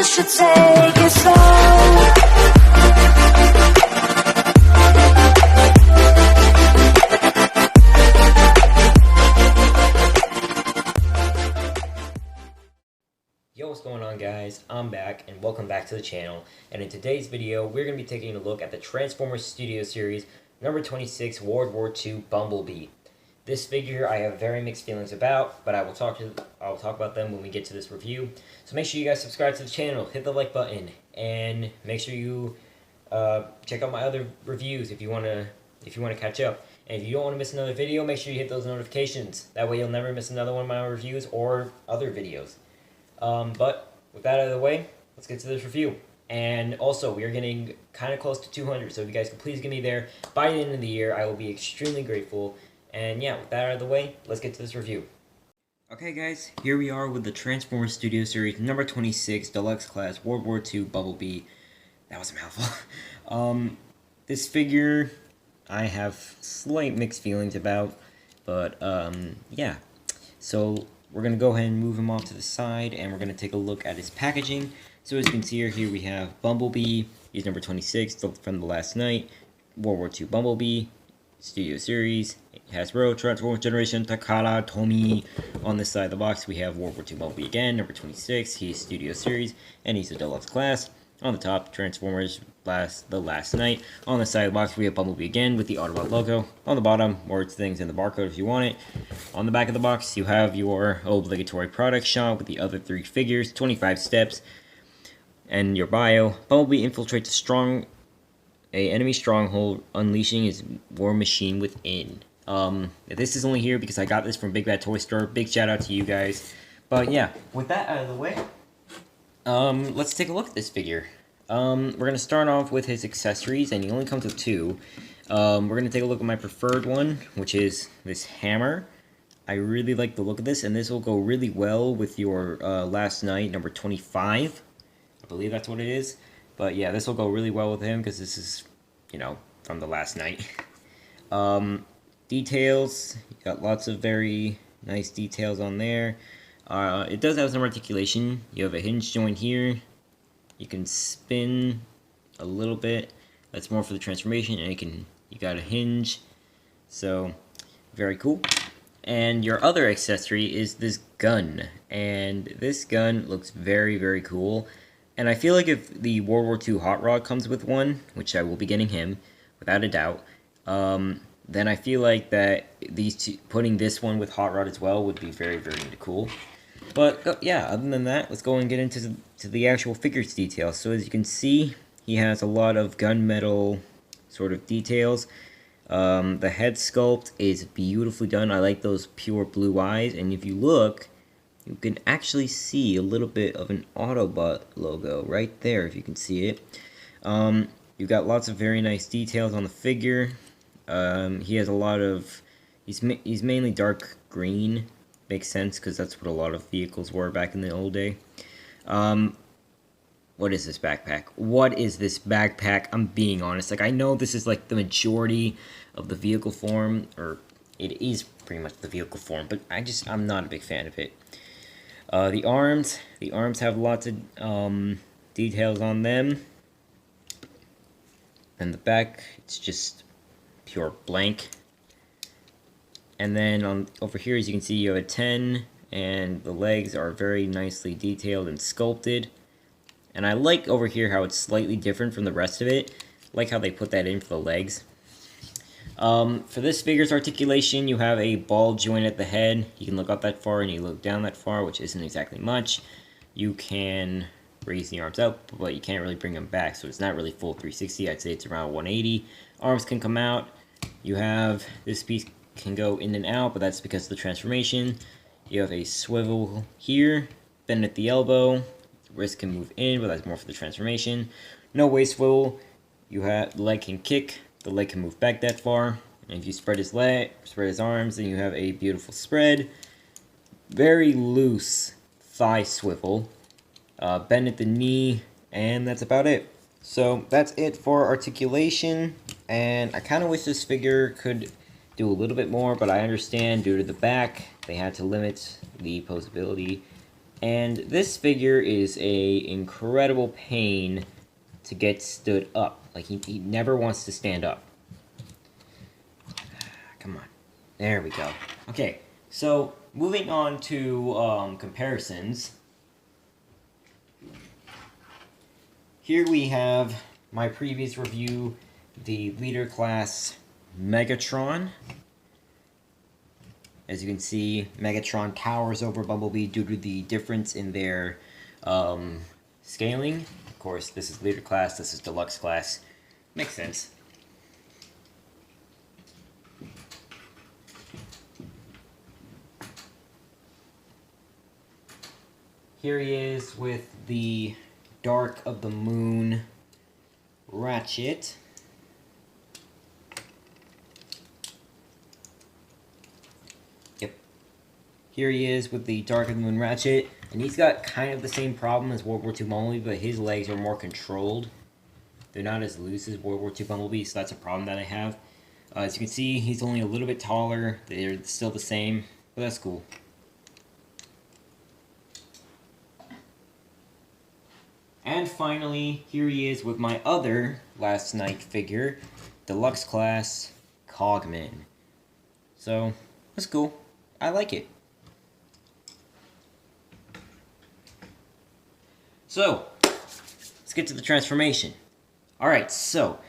should take it slow. Yo, what's going on, guys? I'm back and welcome back to the channel, and in today's video we're going to be taking a look at the Transformers Studio Series number 26 World War II Bumblebee. This figure I have very mixed feelings about, but I'll talk about them when we get to this review. So make sure you guys subscribe to the channel, hit the like button, and make sure you check out my other reviews if you want to catch up. And if you don't want to miss another video, make sure you hit those notifications. That way you'll never miss another one of my reviews or other videos. But with that out of the way, let's get to this review. And also, we are getting kind of close to 200, so if you guys could please get me there by the end of the year, I will be extremely grateful. And yeah, with that out of the way, let's get to this review. Okay guys, here we are with the Transformers Studio Series number 26 Deluxe Class World War II Bumblebee. That was a mouthful. This figure I have slight mixed feelings about, but yeah. So we're going to go ahead and move him off to the side, and we're going to take a look at his packaging. So as you can see here we have Bumblebee. He's number 26 from the last night. World War II Bumblebee, Studio Series. Hasbro, Transformers Generation, Takara, Tomy. On this side of the box we have World War II Bumblebee again, number 26. He's Studio Series, and he's a deluxe class. On the top, Transformers the last night. On the side of the box, we have Bumblebee again with the Autobot logo. On the bottom, words, things, and the barcode if you want it. On the back of the box, you have your obligatory product shot with the other 3 figures, 25 steps, and your bio. Bumblebee infiltrates an enemy stronghold, unleashing his war machine within. This is only here because I got this from Big Bad Toy Store. Big shout out to you guys. But yeah, with that out of the way, let's take a look at this figure. We're going to start off with his accessories, and he only comes with 2. We're going to take a look at my preferred one, which is this hammer. I really like the look of this, and this will go really well with your last night, number 25. I believe that's what it is. But yeah, this will go really well with him, because this is, you know, from the last night. Details, you got lots of very nice details on there. It does have some articulation. You have a hinge joint here. You can spin a little bit. That's more for the transformation, and you got a hinge. So very cool. And your other accessory is this gun, and this gun looks very, very cool. And I feel like if the World War II Hot Rod comes with one, which I will be getting him without a doubt, then I feel like that putting this one with Hot Rod as well would be very, very cool. But yeah, other than that, let's go and get into the actual figures details. So as you can see, he has a lot of gunmetal sort of details. The head sculpt is beautifully done. I like those pure blue eyes, and if you look, you can actually see a little bit of an Autobot logo right there, if you can see it. You've got lots of very nice details on the figure. He has a lot of... He's mainly dark green. Makes sense, because that's what a lot of vehicles were back in the old day. What is this backpack? What is this backpack? I'm being honest. Like, I know this is like the majority of the vehicle form, or it is pretty much the vehicle form, but I'm not a big fan of it. The arms have lots of details on them. And the back, it's just pure blank. And then over here, as you can see, you have a 10, and the legs are very nicely detailed and sculpted. And I like over here how it's slightly different from the rest of it. I like how they put that in for the legs. For this figure's articulation, you have a ball joint at the head. You can look up that far and you look down that far, which isn't exactly much. You can raise the arms up, but you can't really bring them back, so it's not really full 360. I'd say it's around 180. Arms can come out. You have this piece can go in and out, but that's because of the transformation. You have a swivel here, bend at the elbow. The wrist can move in, but that's more for the transformation. No waist swivel. The leg can kick. The leg can move back that far. And if you spread his arms, then you have a beautiful spread. Very loose thigh swivel. Bend at the knee, and that's about it. So that's it for articulation, and I kind of wish this figure could do a little bit more, but I understand due to the back, they had to limit the posability And this figure is a incredible pain to get stood up. Like, he never wants to stand up. Come on. There we go. Okay, so moving on to comparisons. Here we have my previous review, the leader class Megatron. As you can see, Megatron towers over Bumblebee due to the difference in their scaling. Of course, this is leader class, this is deluxe class. Makes sense. Here he is with the Dark of the Moon Ratchet. Yep. Here he is with the Dark of the Moon Ratchet, and he's got kind of the same problem as World War II Bumblebee, but his legs are more controlled. They're not as loose as World War II Bumblebee, so that's a problem that I have. As you can see, he's only a little bit taller. They're still the same, but that's cool. And finally, here he is with my other Last Night figure, Deluxe Class Cogman. So, that's cool. I like it. So, let's get to the transformation. Alright, so,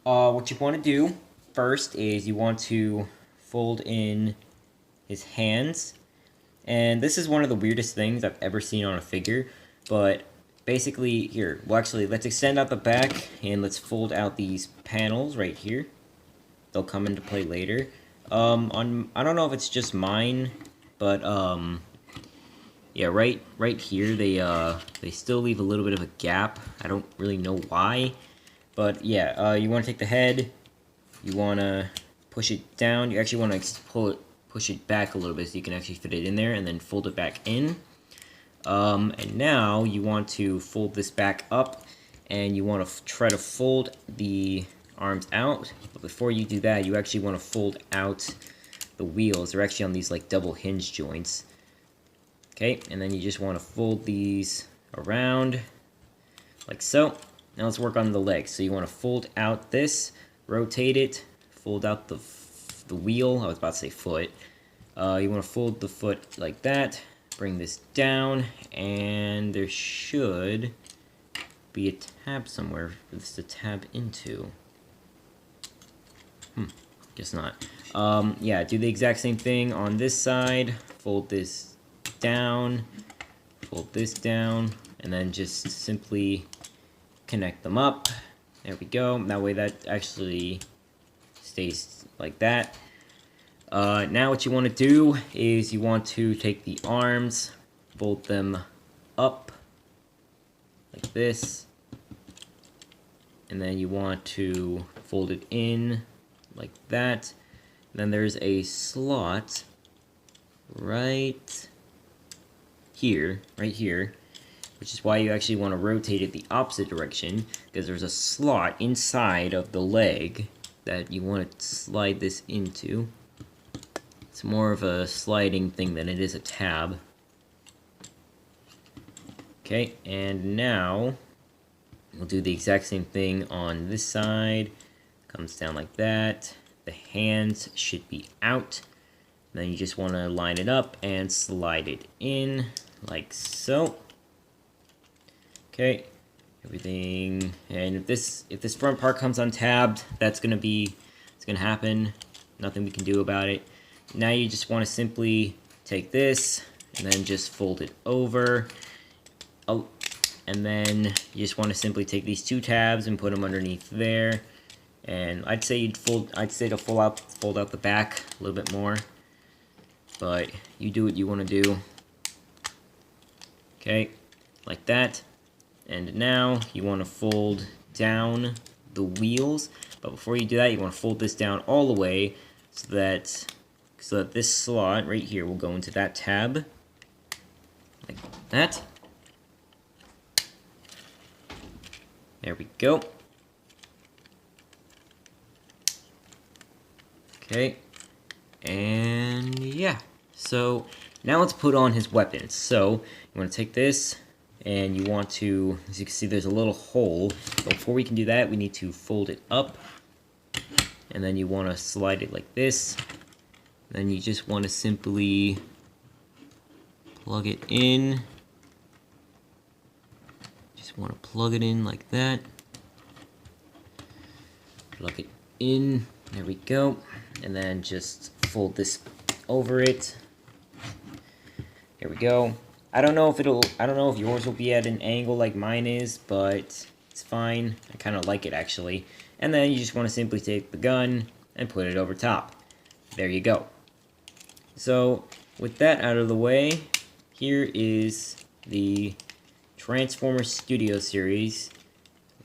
what you want to do first is you want to fold in his hands. And this is one of the weirdest things I've ever seen on a figure, but basically, here, well actually, let's extend out the back, and let's fold out these panels right here. They'll come into play later. I don't know if it's just mine, but, yeah, right here, they still leave a little bit of a gap. I don't really know why, but yeah, you want to take the head, you want to push it down, you actually want to push it back a little bit so you can actually fit it in there, and then fold it back in. And now you want to fold this back up, and you want to try to fold the arms out. But before you do that, you actually want to fold out the wheels. They're actually on these like double hinge joints. Okay, and then you just want to fold these around like so. Now let's work on the legs. So you want to fold out this, rotate it, fold out the wheel. I was about to say foot. You want to fold the foot like that. Bring this down, and there should be a tab somewhere for this to tab into. Guess not. Yeah, do the exact same thing on this side. Fold this down, and then just simply connect them up. There we go. That way that actually stays like that. Now what you want to do is you want to take the arms, fold them up like this, and then you want to fold it in like that. Then there's a slot right here, which is why you actually want to rotate it the opposite direction, because there's a slot inside of the leg that you want to slide this into. It's more of a sliding thing than it is a tab. Okay, and now we'll do the exact same thing on this side. Comes down like that. The hands should be out. Then you just want to line it up and slide it in like so. Okay, everything. And if this front part comes untabbed, it's gonna happen. Nothing we can do about it. Now you just want to simply take this and then just fold it over. Oh, and then you just want to simply take these two tabs and put them underneath there. And I'd say to fold out the back a little bit more. But you do what you want to do. Okay, like that. And now you want to fold down the wheels. But before you do that, you want to fold this down all the way so that this slot right here will go into that tab, like that. There we go. Okay, and yeah, so Now let's put on his weapons. So you want to take this, and you want to, as you can see, there's a little hole. But before we can do that, we need to fold it up, and then you want to slide it like this. Then you just want to simply plug it in. Just want to plug it in like that. Plug it in. There we go. And then just fold this over it. Here we go. I don't know if yours will be at an angle like mine is, but it's fine. I kind of like it actually. And then you just want to simply take the gun and put it over top. There you go. So with that out of the way, here is the Transformers Studio Series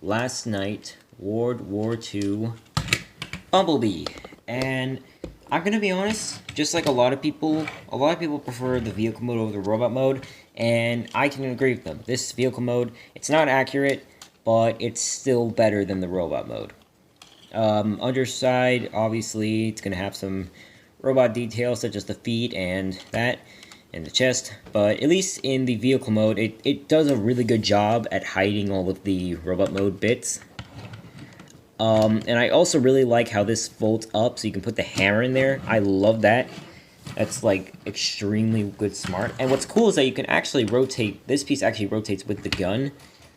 Last Night World War II Bumblebee. And I'm gonna be honest, just like a lot of people prefer the vehicle mode over the robot mode, and I can agree with them. This vehicle mode, it's not accurate, but it's still better than the robot mode. Underside, obviously, it's gonna have some robot details such as the feet and that, and the chest, but at least in the vehicle mode, it does a really good job at hiding all of the robot mode bits. And I also really like how this folds up so you can put the hammer in there. I love that. That's like extremely good smart. And what's cool is that you can actually rotate, this piece actually rotates with the gun.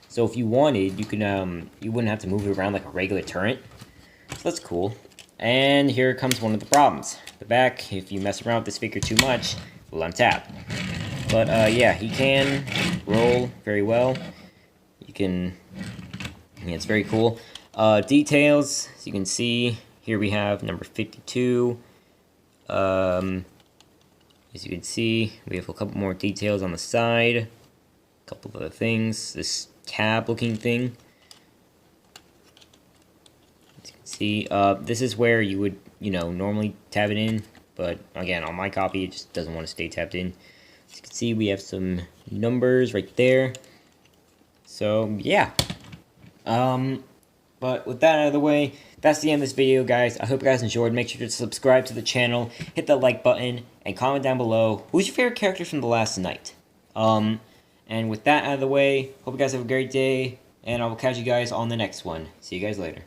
So if you wanted, you can you wouldn't have to move it around like a regular turret. So that's cool. And here comes one of the problems. The back, if you mess around with this figure too much, will untap. But yeah, he can roll very well. You can, yeah, it's very cool. Details, as you can see, here we have number 52. As you can see, we have a couple more details on the side. A couple of other things. This tab looking thing. As you can see, this is where you would, normally tab it in. But again, on my copy, it just doesn't want to stay tabbed in. As you can see, we have some numbers right there. So, yeah. But with that out of the way, that's the end of this video, guys. I hope you guys enjoyed. Make sure to subscribe to the channel, hit that like button, and comment down below who's your favorite character from the last night. And with that out of the way, hope you guys have a great day, and I will catch you guys on the next one. See you guys later.